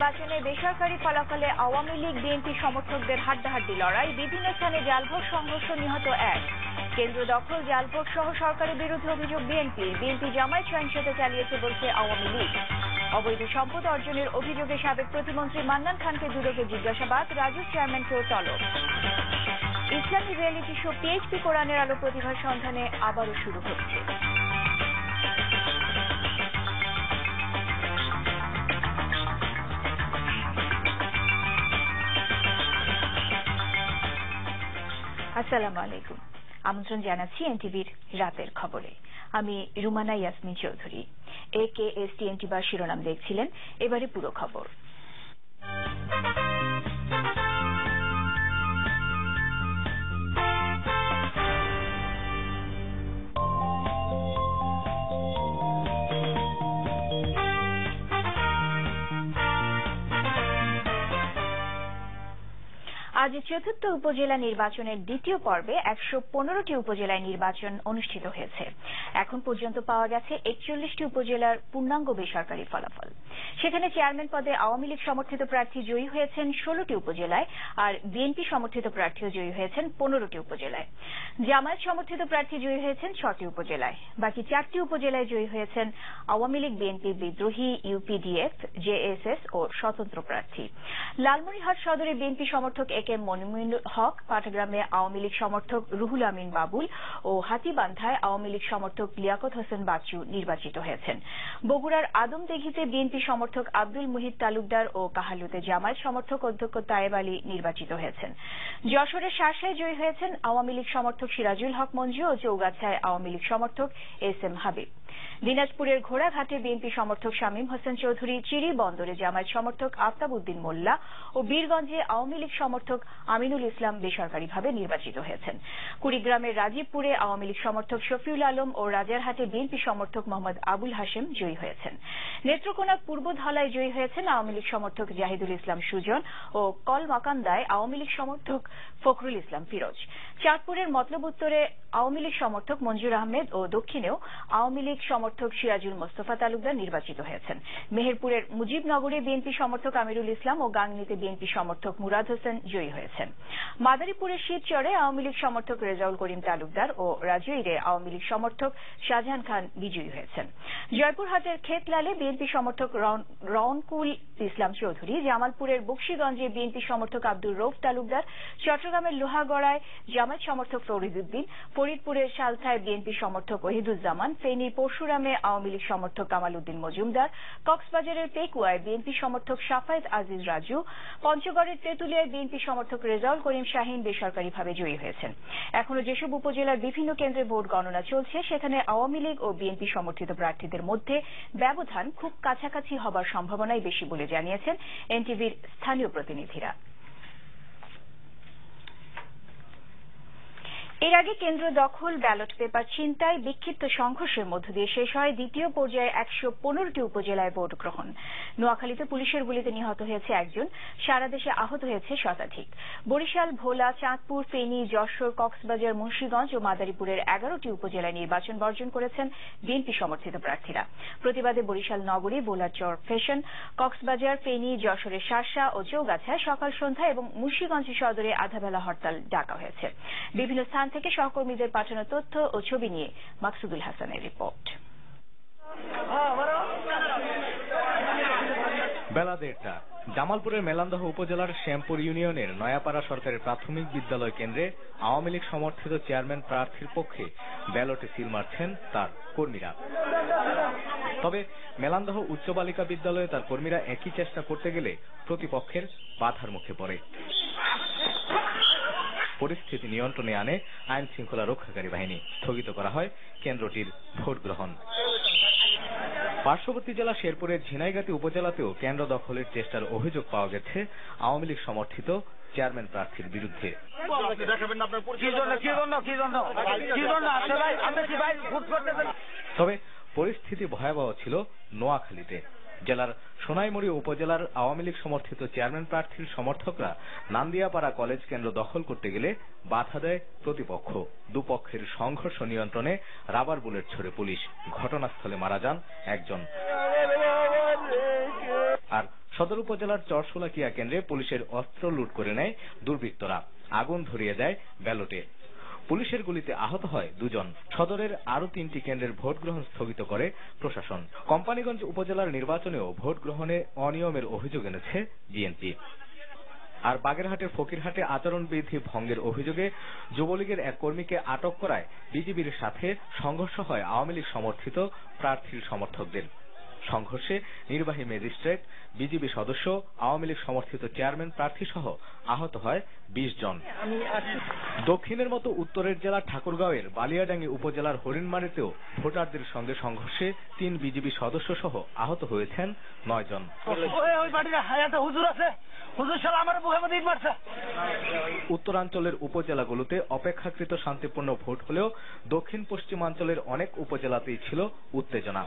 নির্বাচনে বেসরকারি ফলাফলে আওয়ামী লীগ বিএনপি সমর্থকদের হাড্ডাহাড্ডি লড়াই, বিভিন্ন স্থানে জালভোট সংঘর্ষ, নিহত এক। কেন্দ্র দখল, জালভোট সহ সরকারের বিরুদ্ধে অভিযোগ বিএনপি জামায়াত সহিংসতা চালিয়েছে বলছে আওয়ামী লীগ। অবৈধ সম্পদ অর্জনের অভিযোগে সাবেক প্রতিমন্ত্রী মান্নান খানকে দুদকে জিজ্ঞাসাবাদ, রাজুর চেয়ারম্যানকেও তলব। ইসলামী রিয়েলিটি শো পিএইচপি কোরআনের আলো প্রতিভার সন্ধানে আবারও শুরু হচ্ছে। আসসালামু আলাইকুম, আমন্ত্রণ জানাচ্ছি এনটিভির রাতের খবরে। আমি রুমানা ইয়াসমিন চৌধুরী। AKSTNT বা শিরোনাম দেখছিলেন, এবারে পুরো খবর। আজ চতুর্থ উপজেলা নির্বাচনের দ্বিতীয় পর্বে 115টি উপজেলায় নির্বাচন অনুষ্ঠিত হয়েছে। এখন পর্যন্ত পাওয়া গেছে 41টি উপজেলার পূর্ণাঙ্গ বেসরকারি ফলাফল। সেখানে চেয়ারম্যান পদে আওয়ামী লীগ সমর্থিত প্রার্থী জয়ী হয়েছেন 16টি উপজেলায়, আর বিএনপি সমর্থিত প্রার্থীও জয়ী হয়েছেন 15টি উপজেলায়। জামায়াত সমর্থিত প্রার্থী জয়ী হয়েছেন 6টি উপজেলায়। বাকি 4টি উপজেলায় জয়ী হয়েছেন আওয়ামী লীগ, বিএনপির বিদ্রোহী, UPDF, JSS ও স্বতন্ত্র প্রার্থী। লালমনিরহাট সদরে বিএনপি সমর্থক AK মনিমুল হক, পাটগ্রামে আওয়ামী লীগ সমর্থক রুহুল আমিন বাবুল ও হাতীবান্ধায় আওয়ামী লীগ সমর্থক লিয়াকত হোসেন বাচ্চু নির্বাচিত হয়েছেন। বগুড়ার আদমদিঘিতে বিএনপি সমর্থক আব্দুল মুহিত তালুকদার ও কাহালুতে জামায়াত সমর্থক অধ্যক্ষ তায়েব আলী নির্বাচিত হয়েছেন। যশোরের শাসায় জয়ী হয়েছেন আওয়ামী লীগ সমর্থক সিরাজুল হক মঞ্জু ও চৌগাছায় আওয়ামী লীগ সমর্থক SM হাবিব। দিনাজপুরের ঘোড়াঘাটে বিএনপি সমর্থক শামীম হোসেন চৌধুরী, চিরি বন্দরে জামায়াত সমর্থক আফতাব উদ্দিন মোল্লা ও বীরগঞ্জে আওয়ামী লীগ সমর্থক আমিনুল ইসলাম বেসরকারিভাবে নির্বাচিত হয়েছেন। কুড়িগ্রামের রাজীবপুরে আওয়ামী লীগ সমর্থক শফিউল আলম ও রাজারহাটে বিএনপি সমর্থক মোহাম্মদ আবুল হাশেম জয়ী হয়েছেন। নেত্রকোনা পূর্ব ধলায় জয়ী হয়েছেন আওয়ামী লীগ সমর্থক জাহিদুল ইসলাম সুজন ও কলমাকান্দায় আওয়ামী লীগ সমর্থক ফখরুল ইসলাম ফিরোজ। চাঁদপুরের মতলব উত্তরে আওয়ামী লীগ সমর্থক মঞ্জুর আহমেদ ও দক্ষিণেও আওয়ামী লীগ সমর্থক সিরাজুল মোস্তফা তালুকদার নির্বাচিত হয়েছেন। মেহেরপুরের মুজিবনগরে বিএনপি সমর্থক আমিরুল ইসলাম ও গাংনীতে বিএনপি সমর্থক মুরাদ হোসেন জয়ী হয়েছেন। মাদারীপুরের শিবচরে আওয়ামী লীগ সমর্থক রেজাউল করিম তালুকদার ও রাজৈরে আওয়ামী লীগ সমর্থক শাহজাহান খান বিজয়ী হয়েছেন। জয়পুরহাটের খেতলালে বিএনপি সমর্থক রওনকুল ইসলাম চৌধুরী, জামালপুরের বকশীগঞ্জে বিএনপি সমর্থক আব্দুর রৌফ তালুকদার, চট্টগ্রামের লোহাগড়ায় জামায়াত সমর্থক ফরিদউদ্দিন, ফরিদপুরের সালথায় বিএনপি সমর্থক ওহিদুজ্জামান, ফেনীর পরশুরামে আওয়ামী লীগ সমর্থক কামাল উদ্দিন মজুমদার, কক্সবাজারের পেকুয়ায় বিএনপি সমর্থক সাফায়েত আজিজ রাজু, পঞ্চগড়ের তেঁতুলিয়ায় বিএনপি সমর্থক রেজাউল করিম শাহীন বেসরকারিভাবে জয়ী হয়েছেন। এখনো যেসব উপজেলার বিভিন্ন কেন্দ্রে ভোট গণনা চলছে, সেখানে আওয়ামী লীগ ও বিএনপি সমর্থিত প্রার্থীদের মধ্যে ব্যবধান খুব কাছাকাছি হবার সম্ভাবনাই বেশি বলে জানিয়েছেন এনটিভির স্থানীয় প্রতিনিধিরা। এর আগে কেন্দ্র দখল, ব্যালট পেপার ছিনতাই, বিক্ষিপ্ত সংঘর্ষের মধ্য দিয়ে শেষ হয় দ্বিতীয় পর্যায়ে 115টি উপজেলায় ভোট গ্রহণ। নোয়াখালীতে পুলিশের গুলিতে নিহত হয়েছে একজন, সারা দেশে আহত হয়েছে শতাধিক। বরিশাল, ভোলা, চাঁদপুর, ফেনী, যশোর, কক্সবাজার, মুন্সিগঞ্জ ও মাদারীপুরের 11টি উপজেলায় নির্বাচন বর্জন করেছেন বিএনপি সমর্থিত প্রার্থীরা। প্রতিবাদে বরিশাল নগরী, ভোলার চর ফ্যাশন, কক্সবাজার, ফেনী, যশোরের শার্শা ও চৌগাছায় সকাল সন্ধ্যা এবং মুন্সিগঞ্জ সদরে আধাবেলা হরতাল ডাকা হয়েছে। বিভিন্ন স্থান থেকে সহকর্মীদের পাঠানো তথ্য ও ছবি নিয়ে মাকসুদুল হাসানের রিপোর্ট। বেলা 1:30 জামালপুরের মেলান্দহ উপজেলার শ্যামপুর ইউনিয়নের নয়াপাড়া সরকারি প্রাথমিক বিদ্যালয় কেন্দ্রে আওয়ামী লীগ সমর্থিত চেয়ারম্যান প্রার্থীর পক্ষে ব্যালটে সিল মারছেন তার কর্মীরা। তবে মেলান্দহ উচ্চ বালিকা বিদ্যালয়ে তার কর্মীরা একই চেষ্টা করতে গেলে প্রতিপক্ষের বাধার মুখে পড়ে। পরিস্থিতি নিয়ন্ত্রণে আনে আইন শৃঙ্খলা রক্ষাকারী বাহিনী। স্থগিত করা হয় কেন্দ্রটির ভোট গ্রহণ। পার্শ্ববর্তী জেলা শেরপুরের ঝিনাইগাতি উপজেলাতেও কেন্দ্র দখলের চেষ্টার অভিযোগ পাওয়া গেছে আওয়ামী লীগ সমর্থিত চেয়ারম্যান প্রার্থীর বিরুদ্ধে। তবে পরিস্থিতি ভয়াবহ ছিল নোয়াখালীতে। জেলার সোনাইমুড়ি উপজেলার আওয়ামী লীগ সমর্থিত চেয়ারম্যান প্রার্থীর সমর্থকরা নান্দিয়াপাড়া কলেজ কেন্দ্র দখল করতে গেলে বাধা দেয় প্রতিপক্ষ। দুপক্ষের সংঘর্ষ নিয়ন্ত্রণে রাবার বুলেট ছোড়ে পুলিশ। ঘটনাস্থলে মারা যান একজন। আর সদর উপজেলার চরশোলাকিয়া কেন্দ্রে পুলিশের অস্ত্র লুট করে নেয় দুর্বৃত্তরা, আগুন ধরিয়ে দেয় ব্যালটে। পুলিশের গুলিতে আহত হয় 2 জন। সদরের আরো 3টি কেন্দ্রের ভোট গ্রহণ স্থগিত করে প্রশাসন। কোম্পানীগঞ্জ উপজেলার নির্বাচনেও ভোট গ্রহণে অনিয়মের অভিযোগ এনেছে বিএনপি। আর বাগেরহাটের ফকিরহাটে আচরণবিধি ভঙ্গের অভিযোগে যুবলীগের এক কর্মীকে আটক করায় বিজিবির সাথে সংঘর্ষ হয় আওয়ামী লীগ সমর্থিত প্রার্থীর সমর্থকদের। সংঘর্ষে নির্বাহী ম্যাজিস্ট্রেট, বিজিবি সদস্য, আওয়ামী লীগ সমর্থিত চেয়ারম্যান প্রার্থী সহ আহত হয় 20 জন। দক্ষিণের মতো উত্তরের জেলা ঠাকুরগাঁওয়ের বালিয়াডাঙ্গি উপজেলার হরিণমারীতেও ভোটারদের সঙ্গে সংঘর্ষে 3 বিজিবি সদস্য সহ আহত হয়েছেন 9 জন। উত্তরাঞ্চলের উপজেলাগুলোতে অপেক্ষাকৃত শান্তিপূর্ণ ভোট হলেও দক্ষিণ পশ্চিমাঞ্চলের অনেক উপজেলাতেই ছিল উত্তেজনা।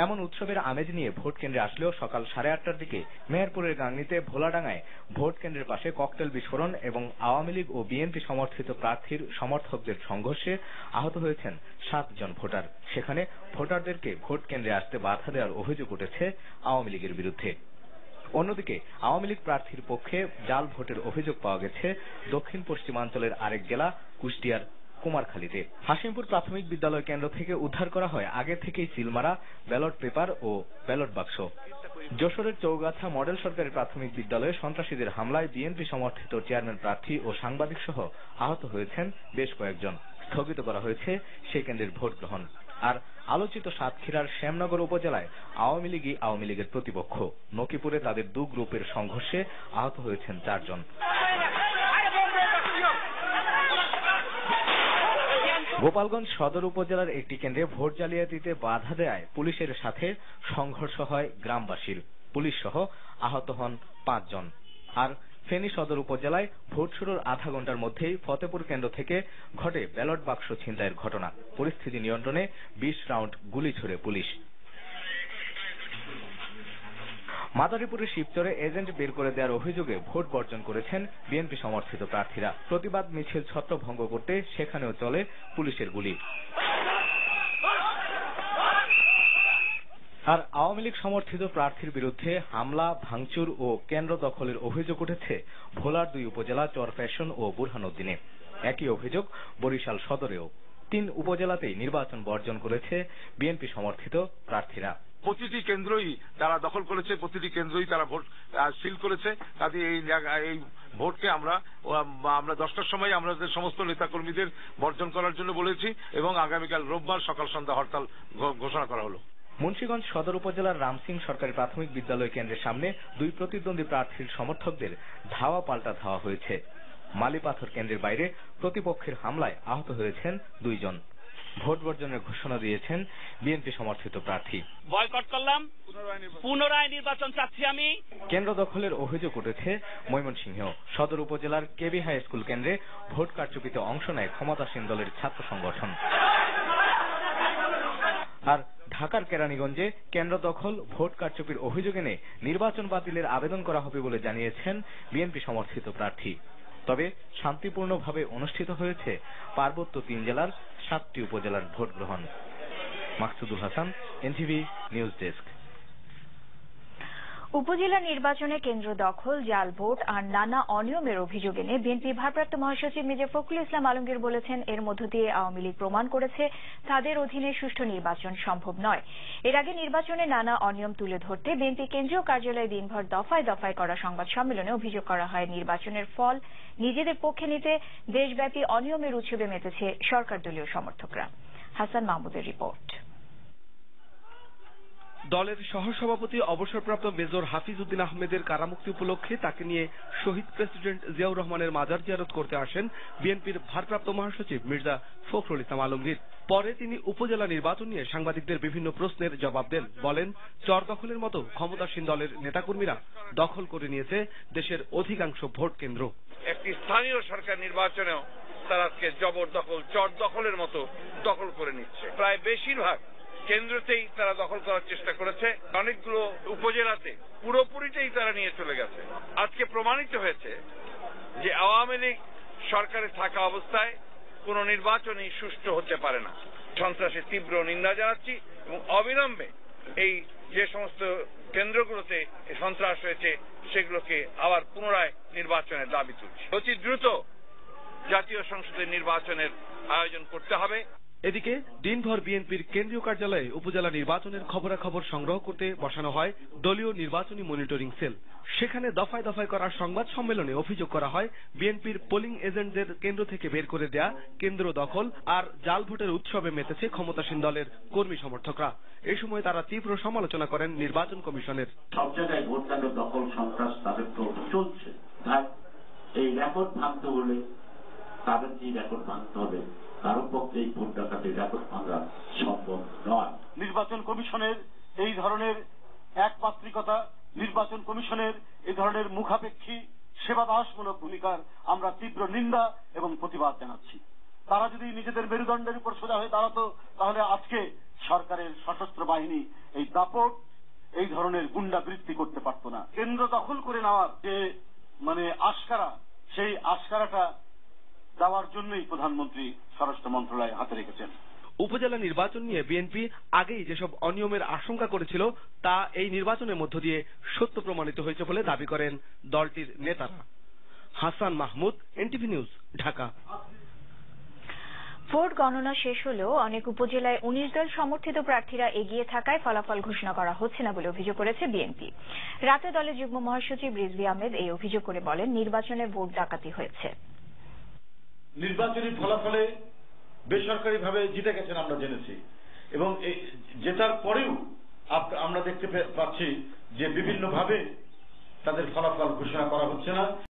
এমন উৎসবের আমেজ নিয়ে ভোট কেন্দ্রে আসলেও সকাল 8:30টার দিকে মেহেরপুরের গাংনীতে ভোলাডাঙ্গায় ভোট কেন্দ্রের পাশে ককটেল বিস্ফোরণ এবং আওয়ামী লীগ ও বিএনপি সমর্থিত প্রার্থীর সমর্থকদের সংঘর্ষে আহত হয়েছেন 7 জন ভোটার। সেখানে ভোটারদেরকে ভোট কেন্দ্রে আসতে বাধা দেওয়ার অভিযোগ উঠেছে আওয়ামী লীগের বিরুদ্ধে। অন্যদিকে আওয়ামী লীগ প্রার্থীর পক্ষে জাল ভোটের অভিযোগ পাওয়া গেছে দক্ষিণ পশ্চিমাঞ্চলের আরেক জেলা কুষ্টিয়ার কুমারখালীতে। হাসিমপুর প্রাথমিক বিদ্যালয় কেন্দ্র থেকে উদ্ধার করা হয় আগে থেকেই সিলমারা ব্যালট পেপার ও ব্যালট বাক্স। যশোরের চৌগাছা মডেল সরকারি প্রাথমিক বিদ্যালয়ে সন্ত্রাসীদের হামলায় বিএনপি সমর্থিত চেয়ারম্যান প্রার্থী ও সাংবাদিক সহ আহত হয়েছেন বেশ কয়েকজন। স্থগিত করা হয়েছে সেই কেন্দ্রের ভোট গ্রহণ। আর আলোচিত সাতক্ষীরার শ্যামনগর উপজেলায় আওয়ামী লীগের প্রতিপক্ষ নকিপুরে তাদের 2 গ্রুপের সংঘর্ষে আহত হয়েছেন 4 জন। গোপালগঞ্জ সদর উপজেলার একটি কেন্দ্রে ভোট জালিয়াতিতে বাধা দেয় পুলিশের সাথে সংঘর্ষ হয় গ্রামবাসীর। পুলিশ সহ আহত হন 5 জন। আর ফেনী সদর উপজেলায় ভোট শুরুর আধা ঘন্টার মধ্যেই ফতেপুর কেন্দ্র থেকে ঘটে ব্যালট বাক্স ছিনতাইয়ের ঘটনা। পরিস্থিতি নিয়ন্ত্রণে 20 রাউন্ড গুলি ছোড়ে পুলিশ। মাদারীপুরের শিবচরে এজেন্ট বের করে দেওয়ার অভিযোগে ভোট বর্জন করেছেন বিএনপি সমর্থিত প্রার্থীরা। প্রতিবাদ মিছিল ছত্রভঙ্গ করতে সেখানেও চলে পুলিশের গুলি। আর আওয়ামী লীগ সমর্থিত প্রার্থীর বিরুদ্ধে হামলা, ভাঙচুর ও কেন্দ্র দখলের অভিযোগ উঠেছে ভোলার 2 উপজেলা চরফ্যাশন ও বুরহানুদ্দিনে। একই অভিযোগ বরিশাল সদরেও। 3 উপজেলাতেই নির্বাচন বর্জন করেছে বিএনপি সমর্থিত প্রার্থীরা। প্রতিটি কেন্দ্রই তারা দখল করেছে, প্রতিটি কেন্দ্রই তারা ভোট সিল করেছে। কাজে এই ভোটকে আমরা 10টার সময় আমাদের সমস্ত নেতাকর্মীদের বর্জন করার জন্য বলেছি এবং আগামীকাল রোববার সকাল সন্ধ্যা হরতাল ঘোষণা করা হলো। মুন্সিগঞ্জ সদর উপজেলার রামসিং সরকারি প্রাথমিক বিদ্যালয় কেন্দ্রের সামনে 2 প্রতিদ্বন্দ্বী প্রার্থীর সমর্থকদের ধাওয়া পাল্টা ধাওয়া হয়েছে। মালিপাথর কেন্দ্রের বাইরে প্রতিপক্ষের হামলায় আহত হয়েছেন 2 জন। ভোট বর্জনের ঘোষণা দিয়েছেন বিএনপি সমর্থিত প্রার্থী। বয়কট করলাম, পুনরায় নির্বাচন চাচ্ছি আমি। কেন্দ্র দখলের অভিযোগ উঠেছে ময়মনসিংহ সদর উপজেলার কেবি হাই স্কুল কেন্দ্রে ভোট কারচুপিতে অংশ নেয় ক্ষমতাসীন দলের ছাত্র সংগঠন। আর ঢাকার কেরানীগঞ্জে কেন্দ্র দখল, ভোট কারচুপির অভিযোগ এনে নির্বাচন বাতিলের আবেদন করা হবে বলে জানিয়েছেন বিএনপি সমর্থিত প্রার্থী। তবে শান্তিপূর্ণভাবে অনুষ্ঠিত হয়েছে পার্বত্য 3 জেলার 7টি উপজেলার ভোট গ্রহণ। Maksudul Hasan, NTV news desk. উপজেলা নির্বাচনে কেন্দ্র দখল, জাল ভোট আর নানা অনিয়মের অভিযোগ এনে বিএনপি ভারপ্রাপ্ত মহাসচিব মির্জা ফখরুল ইসলাম আলমগীর বলেছেন, এর মধ্য দিয়ে আওয়ামী লীগ প্রমাণ করেছে তাদের অধীনে সুষ্ঠু নির্বাচন সম্ভব নয়। এর আগে নির্বাচনে নানা অনিয়ম তুলে ধরতে বিএনপি কেন্দ্রীয় কার্যালয়ে দিনভর দফায় দফায় করা সংবাদ সম্মেলনে অভিযোগ করা হয় নির্বাচনের ফল নিজেদের পক্ষে নিতে দেশব্যাপী অনিয়মের উৎসবে মেতেছে সরকার দলীয় সমর্থকরা। হাসান মাহমুদের রিপোর্ট। দলের সহসভাপতি অবসরপ্রাপ্ত মেজর হাফিজ উদ্দিন আহমেদের কারামুক্তি উপলক্ষে তাকে নিয়ে শহীদ প্রেসিডেন্ট জিয়াউর রহমানের মাজার জিয়ারত করতে আসেন বিএনপির ভারপ্রাপ্ত মহাসচিব মির্জা ফখরুল ইসলাম আলমগীর। পরে তিনি উপজেলা নির্বাচন নিয়ে সাংবাদিকদের বিভিন্ন প্রশ্নের জবাব দেন। বলেন, চর দখলের মতো ক্ষমতাসীন দলের নেতাকর্মীরা দখল করে নিয়েছে দেশের অধিকাংশ ভোট কেন্দ্র। একটি স্থানীয় সরকার নির্বাচনেও তারা আজকে জবরদখল, চর দখলের মতো দখল করে নিচ্ছে। প্রায় বেশিরভাগ কেন্দ্রতেই তারা দখল করার চেষ্টা করেছে। অনেকগুলো উপজেলাতে পুরোপুরিটাই তারা নিয়ে চলে গেছে। আজকে প্রমাণিত হয়েছে যে আওয়ামী লীগ সরকারে থাকা অবস্থায় কোন নির্বাচনই সুষ্ঠু হতে পারে না। সন্ত্রাসের তীব্র নিন্দা জানাচ্ছি এবং অবিলম্বে এই যে সমস্ত কেন্দ্রগুলোতে সন্ত্রাস হয়েছে সেগুলোকে আবার পুনরায় নির্বাচনের দাবি তুলছে। অতি দ্রুত জাতীয় সংসদের নির্বাচনের আয়োজন করতে হবে। এদিকে দিনভর বিএনপির কেন্দ্রীয় কার্যালয়ে উপজেলা নির্বাচনের খবরাখবর সংগ্রহ করতে বসানো হয় দলীয় নির্বাচনী মনিটরিং সেল। সেখানে দফায় দফায় করা সংবাদ সম্মেলনে অভিযোগ করা হয় বিএনপির পোলিং এজেন্টদের কেন্দ্র থেকে বের করে দেয়া কেন্দ্র দখল আর জাল ভোটের উৎসবে মেতেছে ক্ষমতাসীন দলের কর্মী সমর্থকরা। এই সময় তারা তীব্র সমালোচনা করেন নির্বাচন কমিশনের। সব জায়গায় ভোট কেন্দ্র দখল সন্ত্রাস তাদের তো চলছে, তাই এই রেকর্ড ভাঙতে হলে তাদের যে রেকর্ড ভাঙতে হবে কারো পক্ষে এই ভোট ডাকাতির রেকর্ড ভাঙা সম্ভব নয়। নির্বাচন কমিশনের এই ধরনের একপাত্রিকতা, নির্বাচন কমিশনের এই ধরনের মুখাপেক্ষী সেবাদাসমূলক ভূমিকার আমরা তীব্র নিন্দা এবং প্রতিবাদ জানাচ্ছি। তারা যদি নিজেদের মেরুদণ্ডের উপর সোজা হয়ে দাঁড়াতো তাহলে আজকে সরকারের সশস্ত্র বাহিনী এই দাপট এই ধরনের গুন্ডাবৃত্তি করতে পারত না। কেন্দ্র দখল করে নেওয়ার যে আশকারা, সেই আশকারাটা দেওয়ার জন্যই প্রধানমন্ত্রী স্বরাষ্ট্র মন্ত্রণালয় হাতে রেখেছেন। উপজেলা নির্বাচন নিয়ে বিএনপি আগেই যেসব অনিয়মের আশঙ্কা করেছিল তা এই নির্বাচনের মধ্য দিয়ে সত্য প্রমাণিত হয়েছে বলে দাবি করেন দলটির নেতারা। Hasan Mahmud, NTV news, Dhaka. Vote গণনা শেষ হলেও অনেক উপজেলায় 19 দল সমর্থিত প্রার্থীরা এগিয়ে থাকায় ফলাফল ঘোষণা করা হচ্ছে না বলে অভিযোগ করেছে বিএনপি। রাতে দলের যুগ্ম মহাসচিব রিজভী আহমেদ এই অভিযোগ করে বলেন, নির্বাচনে ভোট ডাকাতি হয়েছে। নির্বাচনী ফলাফলে বেসরকারিভাবে জিতে গেছেন আমরা জেনেছি, এবং জেতার পরেও আমরা দেখতে পাচ্ছি যে বিভিন্নভাবে তাদের ফলাফল ঘোষণা করা হচ্ছে না।